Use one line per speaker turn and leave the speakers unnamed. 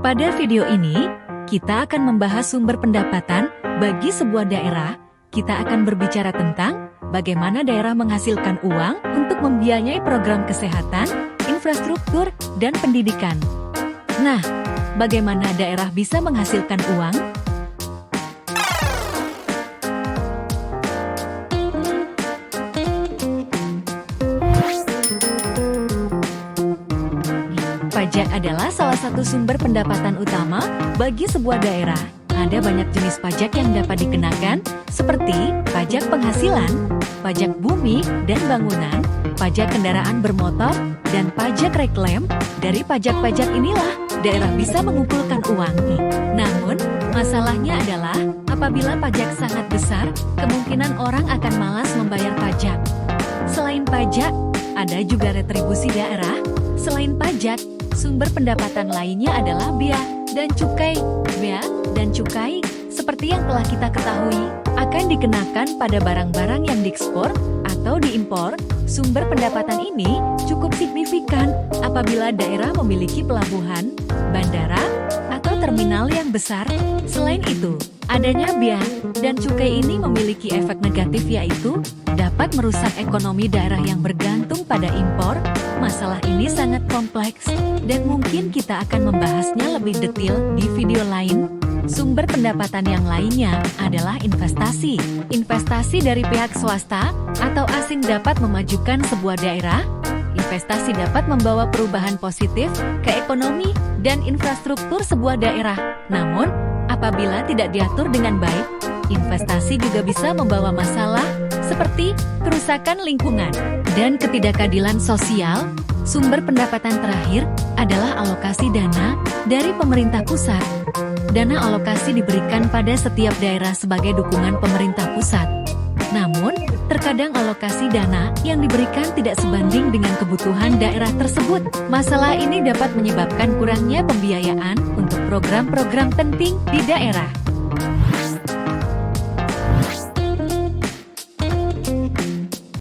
Pada video ini, kita akan membahas sumber pendapatan bagi sebuah daerah. Kita akan berbicara tentang bagaimana daerah menghasilkan uang untuk membiayai program kesehatan, infrastruktur, dan pendidikan. Nah, bagaimana daerah bisa menghasilkan uang? Pajak adalah salah satu sumber pendapatan utama bagi sebuah daerah. Ada banyak jenis pajak yang dapat dikenakan, seperti pajak penghasilan, pajak bumi dan bangunan, pajak kendaraan bermotor, dan pajak reklame. Dari pajak-pajak inilah, daerah bisa mengumpulkan uang. Namun, masalahnya adalah, apabila pajak sangat besar, kemungkinan orang akan malas membayar pajak. Selain pajak, ada juga retribusi daerah. Selain pajak, sumber pendapatan lainnya adalah bea dan cukai. Bea dan cukai, seperti yang telah kita ketahui, akan dikenakan pada barang-barang yang diekspor atau diimpor. Sumber pendapatan ini cukup signifikan apabila daerah memiliki pelabuhan, bandara, atau terminal yang besar. Selain itu, adanya bea dan cukai ini memiliki efek negatif, yaitu dapat merusak ekonomi daerah yang bergantung pada impor. Masalah ini sangat kompleks, dan mungkin kita akan membahasnya lebih detail di video lain. Sumber pendapatan yang lainnya adalah investasi. Investasi dari pihak swasta atau asing dapat memajukan sebuah daerah. Investasi dapat membawa perubahan positif ke ekonomi dan infrastruktur sebuah daerah. Namun, apabila tidak diatur dengan baik, investasi juga bisa membawa masalah seperti kerusakan lingkungan dan ketidakadilan sosial. Sumber pendapatan terakhir adalah alokasi dana dari pemerintah pusat. Dana alokasi diberikan pada setiap daerah sebagai dukungan pemerintah pusat. Namun, terkadang alokasi dana yang diberikan tidak sebanding dengan kebutuhan daerah tersebut. Masalah ini dapat menyebabkan kurangnya pembiayaan untuk program-program penting di daerah.